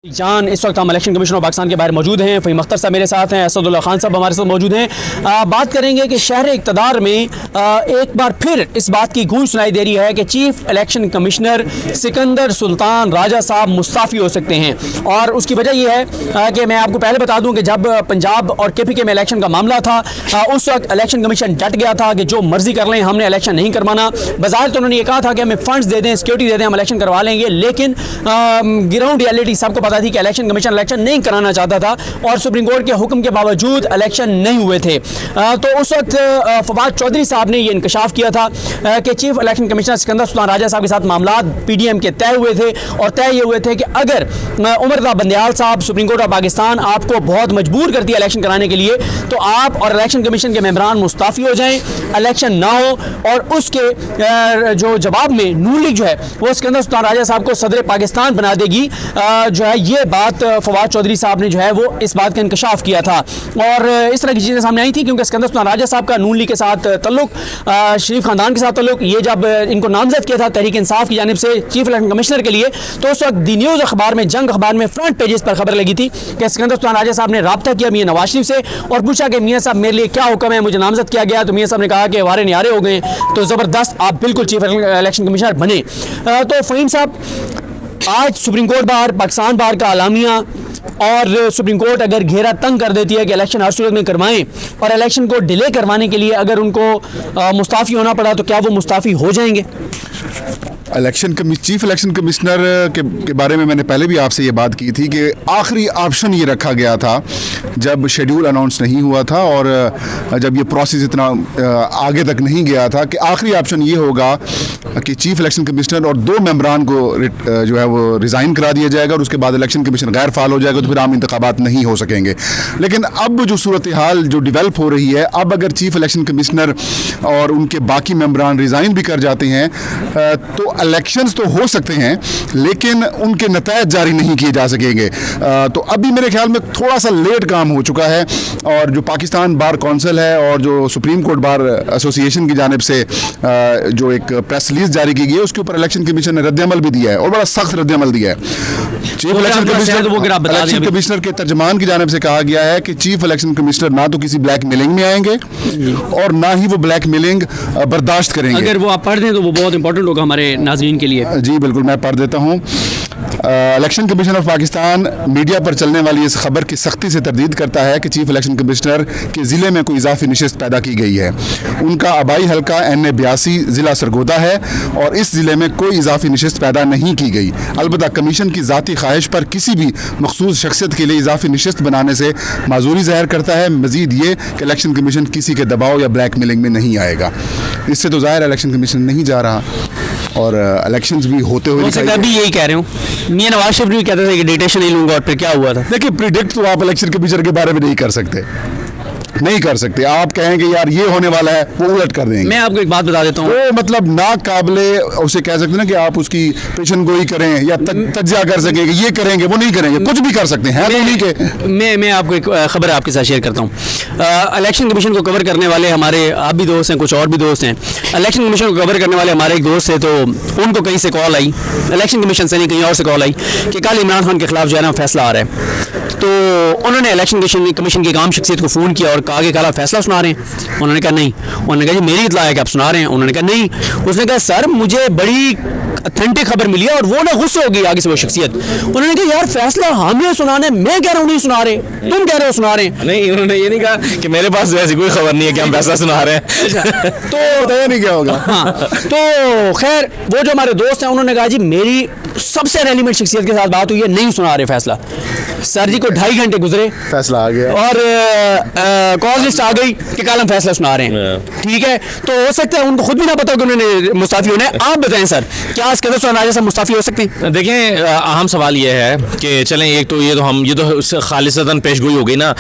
जान इस वक्त हम इलेक्शन कमीशन ऑफ पाकिस्तान के बाहर मौजूद हैं। फ़हीम अख्तर साहब मेरे साथ हैं, असदुल्ला खान साहब हमारे साथ मौजूद हैं। बात करेंगे कि शहर इक़्तिदार में एक बार फिर इस बात की गूंज सुनाई दे रही है कि chief election commissioner Sikandar Sultan Raja साहब मुस्ताफ़ी हो सकते हैं। और उसकी वजह यह है कि मैं आपको पहले बता दूं कि जब पंजाब और KPK में इलेक्शन का मामला था उस वक्त इलेक्शन कमीशन डट गया था कि जो मर्जी कर लें, हमने इलेक्शन नहीं करवाना। बाज़ाहिर तो उन्होंने ये कहा था कि हमें फंड्स दे दें, सिक्योरिटी दे दें, हम इलेक्शन करवा लेंगे, लेकिन ग्राउंड रियलिटी सबको पता थी कि इलेक्शन कमीशन इलेक्शन नहीं कराना चाहता था और सुप्रीम कोर्ट के हुक्म के बावजूद इलेक्शन नहीं हुए थे। तो उस वक्त फवाद चौधरी साहब ने ये इंकशाफ किया था कि chief election commissioner Sikandar Sultan Raja साहब के साथ मामला PDM के तय हुए थे और तय ये हुए थे कि अगर उमर रज़ा बंदयाल साहब सुप्रीम कोर्ट ऑफ पाकिस्तान आपको बहुत मजबूर करती है इलेक्शन कराने के लिए तो आप और इलेक्शन कमीशन के मेंबरान मुस्ताफ़ी हो जाएं, इलेक्शन ना हो। और उसके जो जवाब में नून लीग जो है वो सिकंदर सुल्तान राजा साहब को सदर पाकिस्तान बना देगी। जो है ये बात फवाद चौधरी साहब ने जो है वो इस बात का इंकशाफ किया था और इस तरह की चीज़ें सामने आई थी क्योंकि सिकंदर सुल्तान राजा साहब का नून लीग के साथ तल्लुक, शरीफ खानदान के साथ तल्लुक, ये जब इनको नामजद किया था तहरीक इंसाफ की जानिब से चीफ इलेक्शन कमिश्नर के लिए तो उस वक्त दी न्यूज़ अखबार में, जंग अखबार में फ्रंट पेजेस पर खबर लगी थी कि सिकंदर सुल्तान राजा साहब ने रब्ता किया मियां नवाज शरीफ से और पूछा कि मियां साहब मेरे लिए क्या हुक्म है, मुझे नामजद किया गया। तो मियां साहब ने कहा कि वारे न्यारे हो गए, तो ज़बरदस्त आप बिल्कुल चीफ इलेक्शन कमिश्नर बने। तो फ़हीम साहब, आज सुप्रीम कोर्ट बाहर, पाकिस्तान बाहर का आलामिया और सुप्रीम कोर्ट अगर घेरा तंग कर देती है कि इलेक्शन हर सूरत में करवाएं और इलेक्शन को डिले करवाने के लिए अगर उनको मुस्ताफ़ी होना पड़ा तो क्या वो मुस्ताफ़ी हो जाएंगे? चीफ इलेक्शन कमिश्नर के बारे में मैंने पहले भी आपसे ये बात की थी कि आखिरी ऑप्शन ये रखा गया था जब शेड्यूल अनाउंस नहीं हुआ था और जब ये प्रोसेस इतना आगे तक नहीं गया था कि आखिरी ऑप्शन ये होगा कि चीफ इलेक्शन कमिश्नर और 2 मेंबरान को जो है वो रिज़ाइन करा दिया जाएगा और उसके बाद इलेक्शन कमीशन गैर फाल हो जाएगा तो फिर आम इंतखाबात नहीं हो सकेंगे। लेकिन अब जो सूरत हाल जो डेवलप हो रही है, अब अगर चीफ इलेक्शन कमिश्नर और उनके बाकी मेंबरान रिज़ाइन भी कर जाते हैं तो इलेक्शंस तो हो सकते हैं लेकिन उनके नतायज जारी नहीं किए जा सकेंगे। तो अभी मेरे ख्याल में थोड़ा सा लेट काम हो चुका है और जो पाकिस्तान बार कौंसिल है और जो सुप्रीम कोर्ट बार एसोसिएशन की जानिब से जो एक प्रेस रिलीज जारी की गई है उसके ऊपर इलेक्शन कमीशन ने रद्द-ए-अमल भी दिया है और बड़ा सख्त रद्द-ए-अमल दिया है। चीफ इलेक्शन कमिश्नर के तर्जमान की जानिब से कहा गया है कि चीफ इलेक्शन कमिश्नर ना तो किसी ब्लैक मेलिंग में आएंगे और ना ही वो ब्लैक मेलिंग बर्दाश्त करेंगे। अगर वो आप पढ़ दें तो वो बहुत इंपॉर्टेंट होगा हमारे नाज़रीन के लिए। जी बिल्कुल, मैं पढ़ देता हूँ। Election commission of Pakistan media पर चलने वाली इस खबर की सख्ती से तरदीद करता है कि चीफ इलेक्शन कमिश्नर के ज़िले में कोई इजाफी नशिस्त पैदा की गई है। उनका आबाई हल्का NA82 ज़िला सरगोदा है और इस ज़िले में कोई इजाफी नशिस्त पैदा नहीं की गई। अलबत्ता कमीशन की ज़ाती ख्वाहिश पर किसी भी मखसूस शख्सियत के लिए इजाफी नशिस्त बनाने से माजूरी ज़ाहिर करता है। मज़ीद ये कि इलेक्शन कमीशन किसी के दबाव या ब्लैक मेलिंग में नहीं आएगा। इससे तो ज़ाहिर इलेक्शन कमीशन नहीं जा रहा और इलेक्शंस भी होते हुए अभी यही कह रहे हूँ। मियां नवाज शरीफ भी कहते थे कि डिटेशन नहीं लूंगा और फिर क्या हुआ था। देखिए, प्रिडिक्ट तो आप इलेक्शन कमीशन के बारे में नहीं कर सकते, नहीं कर सकते। आप कहेंगे यार ये होने वाला है, वो उलट कर देंगे। मैं आपको एक बात बता देता हूँ, तो मतलब ना काबिले उसे कह सकते हैं ना कि आप उसकी पेशन गोई करें या तज्जिया कर सकेंगे, ये करेंगे वो नहीं करेंगे, कुछ भी कर सकते हैं। मैं आपको एक खबर आपके साथ शेयर करता हूँ। इलेक्शन कमीशन को कवर करने वाले हमारे आप भी दोस्त हैं, कुछ और भी दोस्त हैं। इलेक्शन कमीशन को कवर करने वाले हमारे एक दोस्त थे तो उनको कहीं से कॉल आई, इलेक्शन कमीशन से नहीं कहीं और से कॉल आई कि कल इमरान खान के खिलाफ जो है ना फैसला आ रहा है। तो उन्होंने इलेक्शन कमीशन की आम शख्सियत को फ़ोन किया और कहा कि कल आप फैसला सुना रहे हैं? उन्होंने कहा नहीं। उन्होंने कहा जी मेरी इत्तला है कि आप सुना रहे हैं? उन्होंने कहा नहीं। उसने कहा सर मुझे बड़ी अथेंटिक खबर मिली है और वो ना गुस्से हो गई आगे से वो शख्सियत। उन्होंने कहा यार फैसला हमें सुनाने, मैं कह रहा हूँ नहीं सुना रहे, तुम कह रहे हो सुना रहे हैं। नहीं, उन्होंने ये नहीं कहा कि मेरे पास ऐसी कोई खबर नहीं है कि हम फैसला सुना रहे हैं। तो नहीं क्या होगा। हाँ, तो खैर वो जो हमारे दोस्त हैं उन्होंने कहा जी मेरी सबसे रेलिवेंट शख्सियत के साथ बात हुई है, नहीं सुना रहे फैसला। सर जी को 2.5 घंटे गुजरे, फैसला आ गया और कॉल लिस्ट आ गई कि कल हम फैसला सुना रहे हैं। ठीक है, तो हो सकता है उनको खुद भी ना पता कि उन्होंने मुस्ताफ़ी होना है। आप बताएं सर, क्या सिकंदर सुल्तान राजा साहब मुस्ताफ़ी हो सकते हैं? देखें, अहम सवाल ये है कि चलें, एक तो ये तो खालिसतन पेशगोई हो गई ना,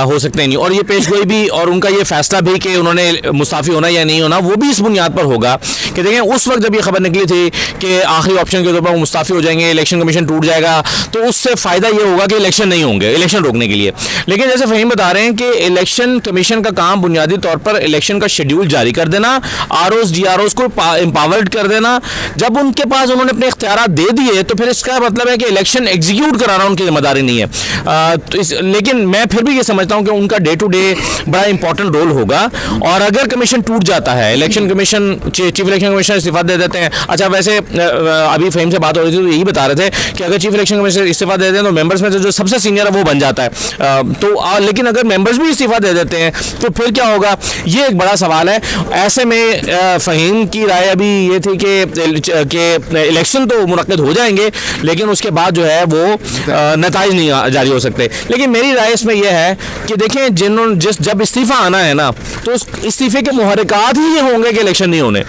हो सकते ही नहीं। और ये पेशगोई भी और उनका ये फैसला भी कि उन्होंने मुस्ताफ़ी होना या नहीं होना वो भी इस बुनियाद पर होगा कि देखें उस वक्त जब ये खबर निकली थी कि आखिरी ऑप्शन के तौर पर मुस्ताफ़ी हो जाएंगे, इलेक्शन कमीशन टूट जाएगा, तो उससे फ़ायदा ये होगा कि इलेक्शन नहीं होंगे, इलेक्शन रोकने के लिए। लेकिन जैसे फ़हीम बता रहे हैं कि इलेक्शन कमीशन का काम बुनियादी तौर पर इलेक्शन का शेड्यूल जारी कर देना, आरओस डीआरओस को एम्पावर्ड कर देना। जब उनके पास उन्होंने अपने इख्तियारात दे दिए तो फिर इसका मतलब है कि इलेक्शन एग्जीक्यूट कराना उनकी जिम्मेदारी नहीं है। लेकिन मैं फिर भी ये समझता हूँ कि उनका डे टू डे बड़ा इंपॉर्टेंट रोल होगा। और अगर कमीशन टूट जाता है, election commission chief election commissioner इस्तीफा दे देते हैं। अच्छा, वैसे अभी फ़हीम से बात हो रही थी तो यही बता रहे थे कि अगर चीफ इलेक्शन कमिश्नर इस्तीफा दे देते हैं तो मेंबर्स में से जो सबसे सीनियर है वो बन जाता है। लेकिन अगर मेंबर्स भी इस्तीफा दे देते हैं तो फिर क्या होगा, ये एक बड़ा सवाल है। ऐसे में फ़हीम की राय अभी ये थी कि इलेक्शन तो मुनक्किद हो जाएंगे लेकिन उसके बाद जो है वो नताइज नहीं जारी हो सकते। लेकिन मेरी राय इसमें यह है कि देखें, जब इस्तीफा आना है ना तो उस इस्तीफे के मुहर्रिकात ही ये होंगे कि इलेक्शन नहीं होने।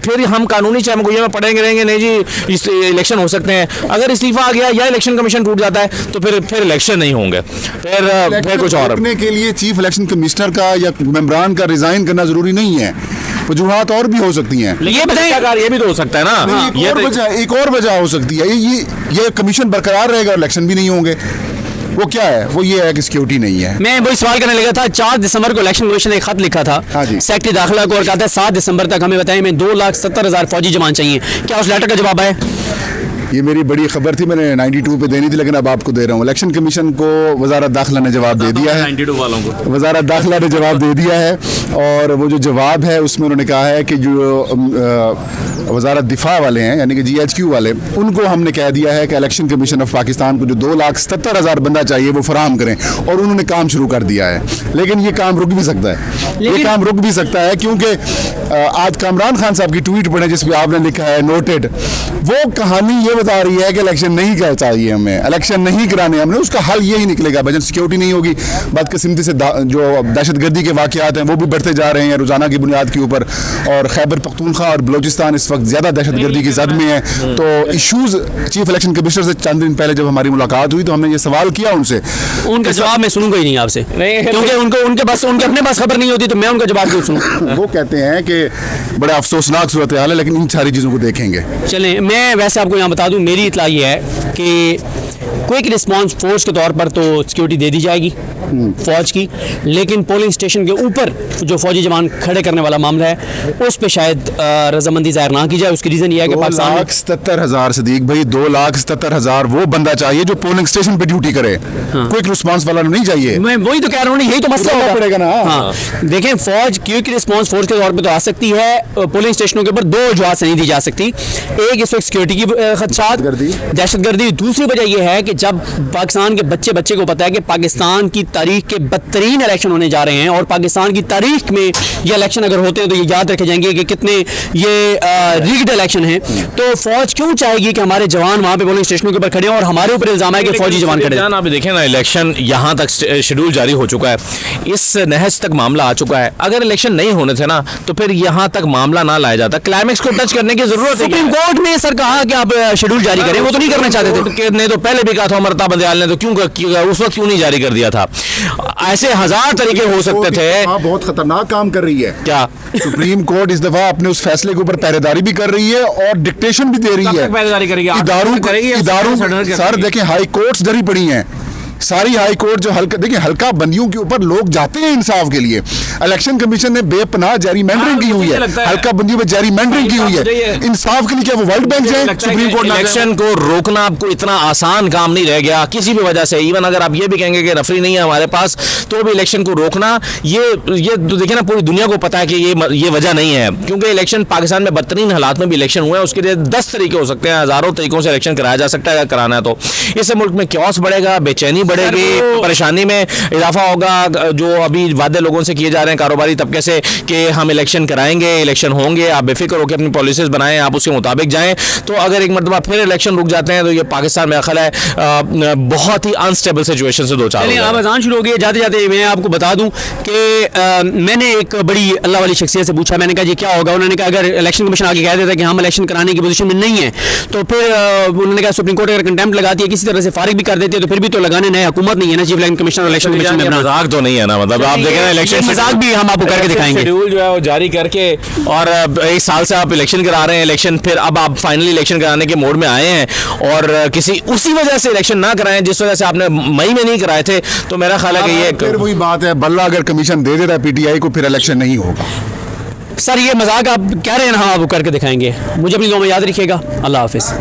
फिर हम कानूनी चाहे में पढ़ेंगे रहेंगे नहीं जी इलेक्शन हो सकते हैं। अगर इस्तीफा आ गया या इलेक्शन कमीशन टूट जाता है तो फिर इलेक्शन नहीं होंगे, फिर कुछ और। रोकने के लिए चीफ इलेक्शन कमिश्नर का या मेंबरान का रिजाइन करना जरूरी नहीं है, वजूहात और भी हो सकती हैं। ये बताइए, ये भी तो हो सकता है ना। एक और वजह हो सकती है, ये कमीशन बरकरार रहेगा, इलेक्शन भी नहीं होंगे। वो क्या है, वो ये है कि सिक्योरिटी नहीं है। मैं वही सवाल करने लगा था। 4 दिसंबर को इलेक्शन कमीशन ने एक खत लिखा था सेक्रेटरी दाखिला को और कहा था 7 दिसंबर तक हमें बताएं हमें 2,70,000 फौजी जवान चाहिए। क्या उस लेटर का जवाब है? ये मेरी बड़ी खबर थी, मैंने 92 पे देनी थी लेकिन अब आपको दे रहा हूँ। इलेक्शन कमीशन को वजारत दाखिला ने जवाब दे दिया है, 92 वालों को वजारत दाखिला ने जवाब दे दिया है। और वो जो जवाब है उसमें उन्होंने कहा है कि जो वजारत दिफा वाले हैं यानी कि GHQ वाले, उनको हमने कह दिया है कि इलेक्शन कमीशन ऑफ पाकिस्तान को जो 2,70,000 बंदा चाहिए वो फराहम करें, और उन्होंने काम शुरू कर दिया है। लेकिन ये काम रुक भी सकता है, ये काम रुक भी सकता है क्योंकि आज कामरान खान साहब की ट्वीट पढ़े जिसमें आपने लिखा है नोटेड, वो कहानी ये बता रही है कि इलेक्शन नहीं कर चाहिए, हमें इलेक्शन नहीं कराने, हमने उसका हल यही निकलेगा। बजट सिक्योरिटी नहीं होगी, बदकिस्मती से जो दहशतगर्दी के वाक़यात हैं वो भी बढ़ते जा रहे हैं रोज़ाना की बुनियाद के ऊपर, और खैबर पख्तूनख्वा और बलूचिस्तान इस वक्त ज़्यादा दहशतगर्दी की जद में है। तो इशूज़ चीफ इलेक्शन कमिश्नर से चंद दिन पहले जब हमारी मुलाकात हुई तो हमने ये सवाल किया उनसे। उनका जवाब मैं सुनूंगा ही नहीं आपसे, क्योंकि उनके अपने पास खबर नहीं होती तो मैं उनका जवाब क्यों सुनूं? वो कहते हैं कि बड़ा अफसोसनाक सूरत हाल है, लेकिन इन सारी चीज़ों को देखेंगे। चलें, मैं वैसे आपको यहाँ बता दूं, मेरी इत्तला ये है कि क्विक रिस्पांस फोर्स के तौर पर तो सिक्योरिटी दे दी जाएगी फौज की, लेकिन पोलिंग स्टेशन के ऊपर जो फौजी जवान खड़े करने वाला मामला है उस पे शायद रजामंदी जाहिर ना की जाए। उसकी रीज़न ये है कि पाकिस्तान 2,70,000 सदीक भाई, 2,70,000 वो बंदा चाहिए जो पोलिंग स्टेशन पे ड्यूटी करे। क्विक रिस्पांस वाला नहीं चाहिए। मैं वही तो कह रहा हूँ, यही तो मसला पड़ेगा ना। हाँ, देखें, फौज क्विक रिस्पांस फोर्स के तौर पर तो आ सकती है, पोलिंग स्टेशनों के ऊपर 2 वजह से नहीं दी जा सकती। एक, इस वक्त सिक्योरिटी की खदशात, दहशतगर्दी। दूसरी वजह यह है कि जब पाकिस्तान के बच्चे को पता है कि पाकिस्तान की तारीख के बदतरीन इलेक्शन होने जा रहे हैं और पाकिस्तान की तारीख में ये इलेक्शन अगर होते हैं तो ये याद रखे जाएंगे कि कितने ये रिग्ड इलेक्शन हैं, तो फौज क्यों चाहेगी कि हमारे जवान वहाँ पे पोलिंग स्टेशनों के ऊपर खड़े हों और हमारे ऊपर इल्जाम है कि फौजी जवान खड़े हैं। आप देखें ना, इलेक्शन यहाँ तक शेड्यूल जारी हो चुका है, इस नहज तक मामला आ चुका है। अगर इलेक्शन नहीं होने थे ना तो फिर यहाँ तक मामला ना लाया जाता, क्लाइमेक्स को टच करने की जरूरत है। सुप्रीम कोर्ट ने सर कहा कि आप शेड्यूल जारी करें, वो तो नहीं करना चाहते थे। नहीं तो पहले भी कहा था अमृता बंदयाल ने, तो क्यों उस वक्त क्यों नहीं जारी कर दिया था? ऐसे 1000 तरीके हो सकते थे। बहुत खतरनाक काम कर रही है क्या सुप्रीम कोर्ट इस दफा अपने उस फैसले के ऊपर पहरेदारी भी कर रही है और डिक्टेशन भी दे रही है। पहरेदारी करेगी इदारों सर देखें, हाई कोर्ट्स डरी पड़ी हैं, सारी हाई कोर्ट जो हल्का, देखिए हल्का बंदियों के ऊपर लोग जाते हैं इंसाफ के लिए। इलेक्शन कमीशन ने बेपनाह जैरीमैंडरिंग की हुई है, हल्का बंदियों में जैरीमैंडरिंग की हुई है। इंसाफ के लिए क्या वो वर्ल्ड बैंक जाए? सुप्रीम कोर्ट इलेक्शन को रोकना आपको इतना आसान काम नहीं रह गया किसी भी वजह से। इवन अगर आप ये भी कहेंगे कि रेफरी नहीं है हमारे पास, तो भी इलेक्शन को रोकना, ये देखिए ना, पूरी दुनिया को पता है कि ये वजह नहीं है, क्योंकि इलेक्शन पाकिस्तान में बदतरीन हालात में भी इलेक्शन हुआ है। उसके लिए 10 तरीके हो सकते हैं, हजारों तरीकों से इलेक्शन कराया जा सकता है अगर कराना है तो। इससे मुल्क में क्योस बढ़ेगा, बेचैनी बढ़ेगी, परेशानी में इजाफा होगा। जो अभी वादे लोगों से किए जा रहे हैं कारोबारी तबके से कि हम इलेक्शन कराएंगे, इलेक्शन होंगे, आप बेफिक्र होकर अपनी पॉलिसीज बनाएं, आप उसके मुताबिक जाएं। तो अगर एक मरतबा फिर इलेक्शन रुक जाते हैं तो ये पाकिस्तान में ख्याल है बहुत ही अनस्टेबल सिचुएशन से दो चार। अब अजान शुरू हो गई, जाते जाते मैं आपको बता दूं कि मैंने एक बड़ी अल्लाह वाली शख्सियत से पूछा, मैंने कहा जी क्या होगा? उन्होंने कहा अगर इलेक्शन कमीशन आगे कह देता कि हम इलेक्शन कराने की पोजीशन में नहीं है तो फिर उन्होंने कहा सुप्रीम कोर्ट अगर कंटेम्प्ट लगाती है, किसी तरह से फारिग भी कर देती है तो फिर भी तो लगाने कमीशन है, हुकूमत नहीं है ना chief election commissioner, election commission में मजाक तो नहीं है ना, मतलब आप देखें ना इलेक्शन मजाक भी हम आपको करके दिखाएंगे। शेड्यूल जो है वो जारी करके और एक साल से आप इलेक्शन करा रहे हैं, इलेक्शन फिर अब आप फाइनली इलेक्शन कराने के मोड में आए हैं और किसी उसी वजह से इलेक्शन ना कराएं जिस वजह से आपने मई में नहीं कराए थे, तो मेरा ख्याल है कि ये फिर वही बात है, बल्ला अगर कमीशन दे देता है पीटीआई को फिर इलेक्शन नहीं होगा। सर ये मजाक आप कह रहे हैं ना, हम आपको करके दिखाएंगे। मुझे अपनी दुआ में याद रखिएगा। अल्लाह हाफिज़।